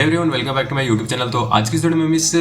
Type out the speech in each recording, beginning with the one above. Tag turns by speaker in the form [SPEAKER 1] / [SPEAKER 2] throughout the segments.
[SPEAKER 1] Everyone welcome back to my YouTube channel. तो आज की इस वीडियो में हम इस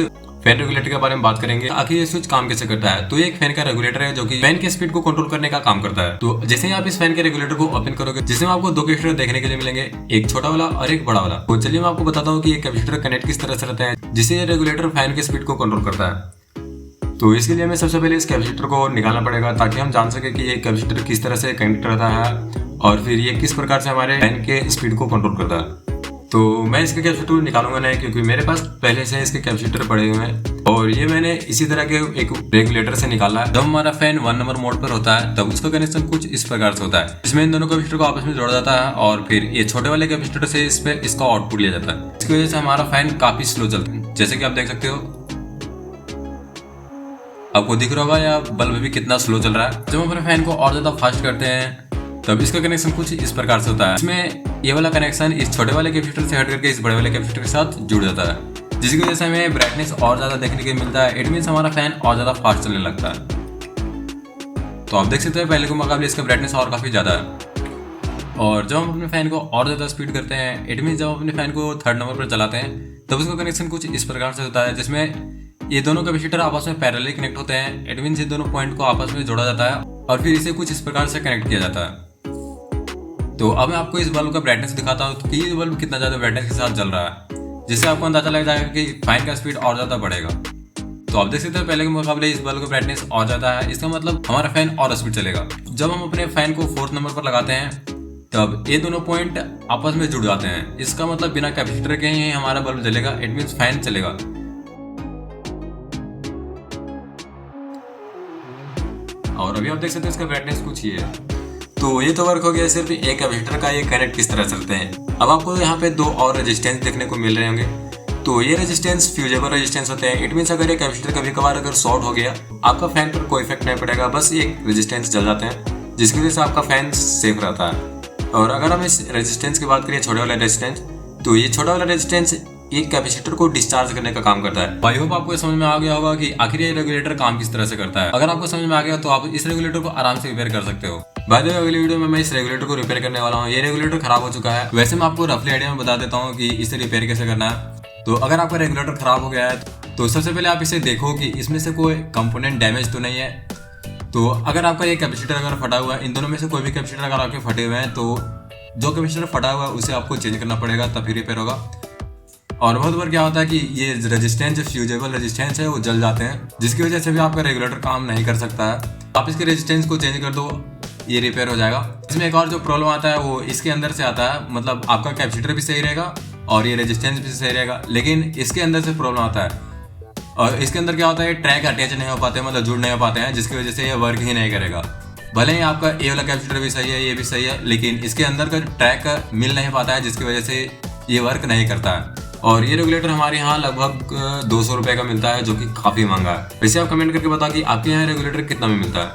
[SPEAKER 1] फैन रेगुलेटर के बारे में बात करेंगे। आखिर ये स्विच काम कैसे करता है। तो ये एक फैन का रेगुलेटर है जो कि फैन की स्पीड को कंट्रोल करने का काम करता है। तो जैसे ही आप इस फैन के रेगुलेटर को ओपन करोगे, जिसमें आपको दो कैपेसिटर देखने के लिए मिलेंगे, एक छोटा वाला और एक बड़ा वाला। तो चलिए मैं आपको बताता हूँ कि ये कैपेसिटर कनेक्ट किस तरह से रहते हैं, जिससे ये रेगुलेटर फैन की स्पीड को कंट्रोल करता है। तो इसके लिए हमें सबसे पहले इस कैपेसिटर को निकालना पड़ेगा ताकि हम जान सके कि ये कैपेसिटर किस तरह से कनेक्ट रहता है और फिर ये किस प्रकार से हमारे फैन के स्पीड को कंट्रोल करता है। तो मैं इसके कैपेसिटर निकालूंगा नहीं, क्योंकि मेरे पास पहले से इसके कैपेसिटर पड़े हुए हैं और ये मैंने इसी तरह के एक रेगुलेटर से निकाला है। जब हमारा फैन 1 नंबर मोड पर होता है तब उसका कनेक्शन कुछ इस प्रकार से होता है। इसमें इन दोनों कैपेसिटर को आपस में जोड़ा जाता है और फिर ये छोटे वाले कैपेसिटर से इस पे इसका आउटपुट लिया जाता है। इसकी वजह से हमारा फैन काफी स्लो चलता है। जैसे कि आप देख सकते हो, आपको दिख रहा होगा या बल्ब भी कितना स्लो चल रहा है। जब हम अपने फैन को और ज्यादा फास्ट करते हैं तब इसका कनेक्शन कुछ इस प्रकार से होता है। इसमें ये वाला कनेक्शन इस छोटे वाले कैपेसिटर से हट करके इस बड़े वाले कैपेसिटर के साथ जुड़ जाता है, जिसकी वजह से हमें ब्राइटनेस और ज्यादा देखने को मिलता है। इट मीन्स हमारा फैन और ज्यादा फास्ट चलने लगता है। तो आप देख सकते हैं पहले के मुकाबले इसका ब्राइटनेस और काफी ज्यादा है। और जब हम अपने फैन को और ज्यादा स्पीड करते हैं, इट मीन्स जब हम अपने फैन को 3rd नंबर पर चलाते हैं तब उसका कनेक्शन कुछ इस प्रकार से होता है, जिसमें ये दोनों कैपेसिटर आपस में पैरेलली कनेक्ट होते हैं। इट मीन्स ये दोनों पॉइंट को आपस में जोड़ा जाता है और फिर इसे कुछ इस प्रकार से कनेक्ट किया जाता है। तो अब मैं आपको इस बल्ब का ब्राइटनेस दिखाता हूँ कि ये बल्ब कितना ज़्यादा ब्राइटनेस के साथ जल रहा है, जिससे आपको अंदाजा लग जाएगा कि फैन का स्पीड और ज़्यादा बढ़ेगा। तो आप देख सकते हैं पहले के मुकाबले इस बल्ब का ब्राइटनेस और ज़्यादा है। इसका मतलब हमारा फैन और स्पीड चलेगा। जब हम अपने फैन को 4th नंबर पर लगाते हैं तब ये दोनों पॉइंट आपस में जुड़ जाते हैं। इसका मतलब बिना कैपेसिटर के ही हमारा बल्ब जलेगा। इट मीन्स फैन चलेगा। और अभी आप देख सकते हैं इसका ब्राइटनेस कुछ ही है। तो ये तो वर्क हो गया सिर्फ एक कैपेसिटर का, ये कनेक्ट किस तरह चलते हैं। अब आपको यहाँ पे 2 और रेजिस्टेंस देखने को मिल रहे होंगे। तो ये रेजिस्टेंस फ्यूजेबल रेजिस्टेंस होते हैं। इट मीन्स अगर ये कैपेसिटर कभी कभार अगर शॉर्ट हो गया, आपका फैन पर कोई इफेक्ट नहीं पड़ेगा, बस ये रेजिस्टेंस जल जाते हैं, जिसकी वजह से आपका फैन सेफ रहता है। और अगर हम इस रेजिस्टेंस की बात करें, छोटे वाला रेजिस्टेंस, तो ये छोटा वाला रेजिस्टेंस एक कैपेसिटर को डिस्चार्ज करने का काम करता है। आई होप आपको समझ में आ गया होगा कि आखिर ये रेगुलेटर काम किस तरह से करता है। अगर आपको समझ में आ गया तो आप इस रेगुलेटर को आराम से रिपेयर कर सकते हो। बाय द वे, अगली वीडियो में मैं इस रेगुलेटर को रिपेयर करने वाला हूँ। ये रेगुलेटर खराब हो चुका है। वैसे मैं आपको रफली आइडिया में बता देता हूँ कि इसे रिपेयर कैसे करना है। तो अगर आपका रेगुलेटर खराब हो गया है तो सबसे पहले आप इसे देखो कि इसमें से कोई कंपोनेंट डैमेज तो नहीं है। तो अगर आपका ये कैपेसिटर अगर फटा हुआ है, इन दोनों में से कोई भी कैपेसिटर अगर आपके फटे हुए हैं, तो जो कैपेसिटर फटा हुआ है उसे आपको चेंज करना पड़ेगा, तभी रिपेयर होगा। और बहुत बार क्या होता है कि ये रेजिस्टेंस, जो फ्यूजेबल रेजिस्टेंस है, वो जल जाते हैं, जिसकी वजह से भी आपका रेगुलेटर काम नहीं कर सकता है। आप इसके रेजिस्टेंस को चेंज कर दो, ये रिपेयर हो जाएगा। इसमें एक और जो प्रॉब्लम आता है वो इसके अंदर से आता है। मतलब आपका कैपेसिटर भी सही रहेगा और ये रेजिस्टेंस भी सही रहेगा, लेकिन इसके अंदर से प्रॉब्लम आता है। और इसके अंदर क्या होता है, ट्रैक अटैच नहीं हो पाते, मतलब जुड़ नहीं हो पाते हैं, जिसकी वजह से ये वर्क ही नहीं करेगा। भले ही आपका ये वाला कैपेसिटर भी सही है, ये भी सही है, लेकिन इसके अंदर का ट्रैक मिल नहीं पाता है, जिसकी वजह से ये वर्क नहीं करता है। और ये रेगुलेटर हमारे यहाँ लगभग 200 रुपये का मिलता है, जो कि काफ़ी महंगा है। वैसे आप कमेंट करके बताओ कि आपके यहाँ रेगुलेटर कितना में मिलता है।